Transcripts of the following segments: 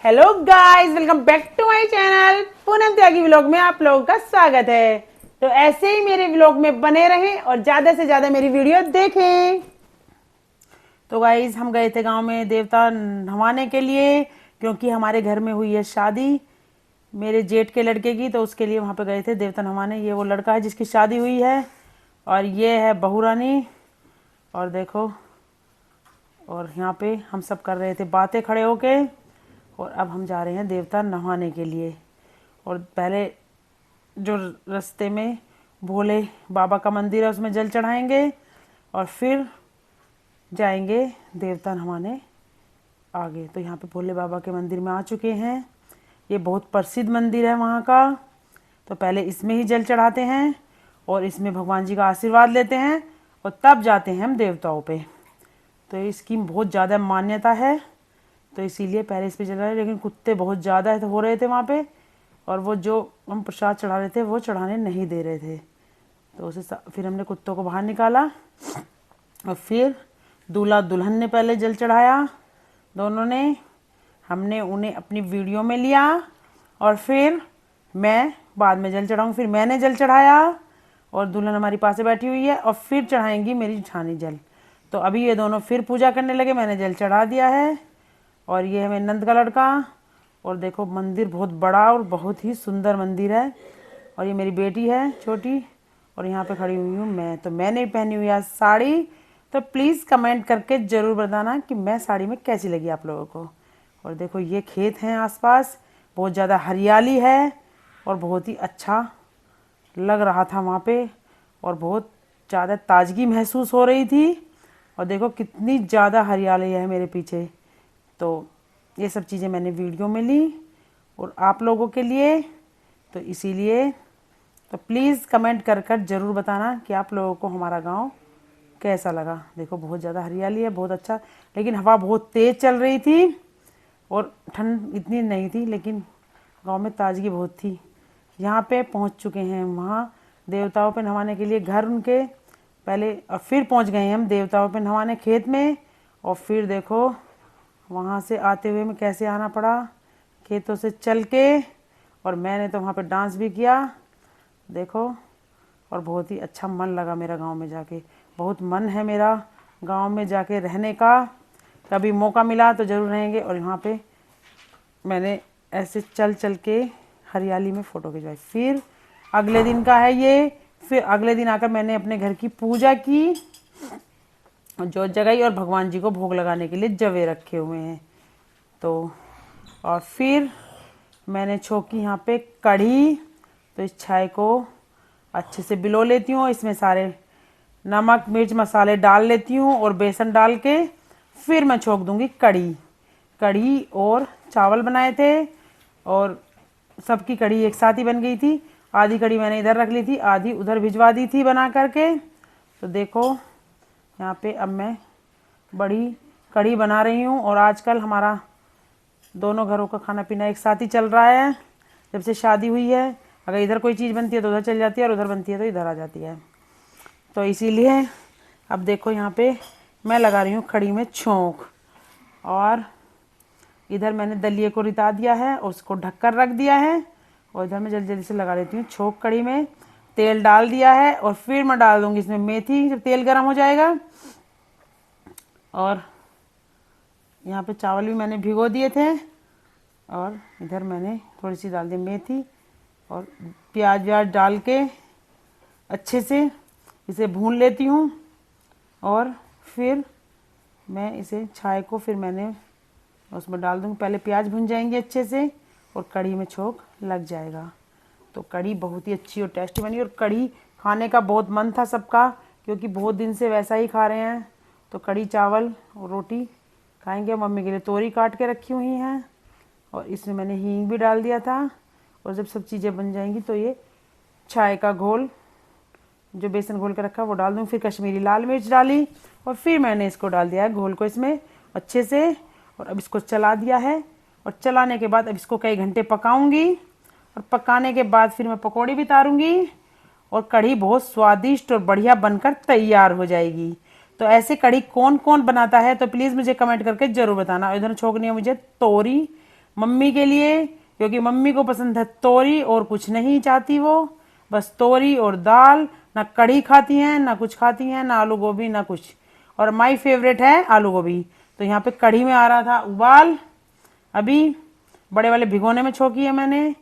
Hello guys, welcome back to my channel Poonam Tyagi vlog में आप लोगों का स्वागत है। तो ऐसे ही मेरे व्लॉग में बने रहें और ज्यादा से ज्यादा मेरी वीडियो देखें। तो गाइस, हम गए थे गांव में देवता नहवाने के लिए, क्योंकि हमारे घर में हुई है शादी मेरे जेठ के लड़के की। तो उसके लिए वहां पे गए थे देवता नहवाने। ये वो लड़का है जिसकी शादी हुई है, और ये है बहू रानी। और देखो, और यहाँ पे हम सब कर रहे थे बातें खड़े होके। और अब हम जा रहे हैं देवता नहाने के लिए। और पहले जो रास्ते में भोले बाबा का मंदिर है उसमें जल चढ़ाएंगे, और फिर जाएंगे देवता नहाने आगे। तो यहाँ पे भोले बाबा के मंदिर में आ चुके हैं। ये बहुत प्रसिद्ध मंदिर है वहाँ का। तो पहले इसमें ही जल चढ़ाते हैं और इसमें भगवान जी का आशीर्वाद लेते हैं, और तब जाते हैं हम देवताओं पे। तो इसकी बहुत ज़्यादा मान्यता है, तो इसीलिए पहले इस पे चला रहे। लेकिन कुत्ते बहुत ज़्यादा हो रहे थे वहाँ पे, और वो जो हम प्रसाद चढ़ा रहे थे वो चढ़ाने नहीं दे रहे थे। तो उसे फिर हमने कुत्तों को बाहर निकाला, और फिर दूल्हा दुल्हन ने पहले जल चढ़ाया, दोनों ने। हमने उन्हें अपनी वीडियो में लिया, और फिर मैं बाद में जल चढ़ाऊँगी। फिर मैंने जल चढ़ाया, और दुल्हन हमारी पास बैठी हुई है, और फिर चढ़ाएंगी मेरी जेठानी जल। तो अभी ये दोनों फिर पूजा करने लगे। मैंने जल चढ़ा दिया है, और ये है मेरे नंद का लड़का। और देखो, मंदिर बहुत बड़ा और बहुत ही सुंदर मंदिर है। और ये मेरी बेटी है छोटी, और यहाँ पे खड़ी हुई हूँ मैं। तो मैंने पहनी हुई आज साड़ी। तो प्लीज़ कमेंट करके ज़रूर बताना कि मैं साड़ी में कैसी लगी आप लोगों को। और देखो, ये खेत हैं आसपास, बहुत ज़्यादा हरियाली है, और बहुत ही अच्छा लग रहा था वहाँ पे, और बहुत ज़्यादा ताजगी महसूस हो रही थी। और देखो कितनी ज़्यादा हरियाली है मेरे पीछे। तो ये सब चीज़ें मैंने वीडियो में ली और आप लोगों के लिए। तो इसीलिए तो प्लीज़ कमेंट कर कर ज़रूर बताना कि आप लोगों को हमारा गांव कैसा लगा। देखो, बहुत ज़्यादा हरियाली है, बहुत अच्छा। लेकिन हवा बहुत तेज़ चल रही थी, और ठंड इतनी नहीं थी, लेकिन गांव में ताजगी बहुत थी। यहाँ पे पहुँच चुके हैं वहाँ देवताओं पे नहाने के लिए, घर उनके पहले। और फिर पहुँच गए हम देवताओं पे नहाने खेत में। और फिर देखो, वहाँ से आते हुए में कैसे आना पड़ा, खेतों से चल के। और मैंने तो वहाँ पे डांस भी किया, देखो। और बहुत ही अच्छा मन लगा मेरा गांव में जाके। बहुत मन है मेरा गांव में जाके रहने का। कभी मौका मिला तो ज़रूर रहेंगे। और यहाँ पे मैंने ऐसे चल चल के हरियाली में फ़ोटो खिंचवाई। फिर अगले दिन का है ये। फिर अगले दिन आकर मैंने अपने घर की पूजा की, जोत जगाई, और भगवान जी को भोग लगाने के लिए जवे रखे हुए हैं। तो और फिर मैंने छोंकी यहाँ पे कढ़ी। तो इस चाय को अच्छे से बिलो लेती हूँ, इसमें सारे नमक मिर्च मसाले डाल लेती हूँ, और बेसन डाल के फिर मैं छोंक दूँगी कढ़ी। कढ़ी और चावल बनाए थे, और सबकी कढ़ी एक साथ ही बन गई थी। आधी कढ़ी मैंने इधर रख ली थी, आधी उधर भिजवा दी थी बना करके। तो देखो, यहाँ पे अब मैं बड़ी कढ़ी बना रही हूँ। और आजकल हमारा दोनों घरों का खाना पीना एक साथ ही चल रहा है। जब से शादी हुई है, अगर इधर कोई चीज़ बनती है तो उधर चल जाती है, और उधर बनती है तो इधर आ जाती है। तो इसीलिए अब देखो, यहाँ पे मैं लगा रही हूँ कढ़ी में छोंक। और इधर मैंने दलिए को रिता दिया है और उसको ढककर रख दिया है। और इधर मैं जल्दी जल्दी से लगा देती हूँ छोंक कढ़ी में। तेल डाल दिया है, और फिर मैं डाल दूँगी इसमें मेथी जब तेल गर्म हो जाएगा। और यहाँ पे चावल भी मैंने भिगो दिए थे, और इधर मैंने थोड़ी सी डाल दी मेथी, और प्याज व्याज डाल के अच्छे से इसे भून लेती हूँ। और फिर मैं इसे चाय को फिर मैंने उसमें डाल दूँगी। पहले प्याज भून जाएंगे अच्छे से, और कढ़ी में छोंक लग जाएगा। तो कढ़ी बहुत ही अच्छी और टेस्टी बनी। और कढ़ी खाने का बहुत मन था सबका, क्योंकि बहुत दिन से वैसा ही खा रहे हैं। तो कढ़ी चावल और रोटी खाएंगे। मम्मी के लिए तोरी काट के रखी हुई हैं, और इसमें मैंने हींग भी डाल दिया था। और जब सब चीज़ें बन जाएंगी तो ये चाय का घोल, जो बेसन घोल के रखा वो डाल दूँ। फिर कश्मीरी लाल मिर्च डाली, और फिर मैंने इसको डाल दिया है घोल को इसमें अच्छे से। और अब इसको चला दिया है, और चलाने के बाद अब इसको कई घंटे पकाऊंगी। और पकाने के बाद फिर मैं पकौड़ी भी तारूंगी, और कढ़ी बहुत स्वादिष्ट और बढ़िया बनकर तैयार हो जाएगी। तो ऐसे कढ़ी कौन कौन बनाता है तो प्लीज़ मुझे कमेंट करके ज़रूर बताना। इधर छोंकनी है मुझे तोरी, मम्मी के लिए, क्योंकि मम्मी को पसंद है तोरी और कुछ नहीं चाहती वो, बस तोरी और दाल। ना कढ़ी खाती हैं, ना कुछ खाती हैं, ना आलू गोभी, ना कुछ। और माय फेवरेट है आलू गोभी। तो यहाँ पे कढ़ी में आ रहा था उबाल, अभी बड़े वाले भिगोने में छोकी है मैंने,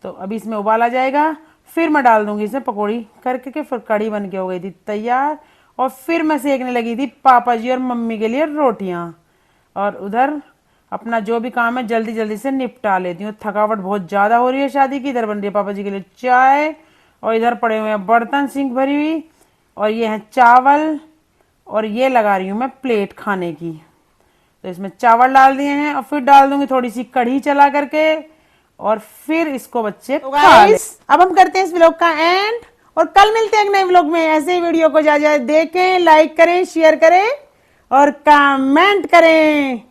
तो अभी इसमें उबाल आ जाएगा। फिर मैं डाल दूंगी इसमें पकौड़ी करके के, फिर कढ़ी बन के हो गई थी तैयार। और फिर मैं सेकने लगी थी पापा जी और मम्मी के लिए रोटियां, और उधर अपना जो भी काम है जल्दी जल्दी से निपटा लेती हूँ। थकावट बहुत ज्यादा हो रही है शादी की। इधर बन रही है पापा जी के लिए चाय, और इधर पड़े हुए हैं बर्तन सिंक भरी हुई, और ये है चावल, और ये लगा रही हूँ मैं प्लेट खाने की। तो इसमें चावल डाल दिए हैं, और फिर डाल दूंगी थोड़ी सी कढ़ी चला करके, और फिर इसको बच्चे तो खा ले। गाइस अब हम करते हैं इस व्लॉग का एंड, और कल मिलते हैं एक नए व्लॉग में। ऐसे ही वीडियो को ज्यादा देखें, लाइक करें, शेयर करें और कमेंट करें।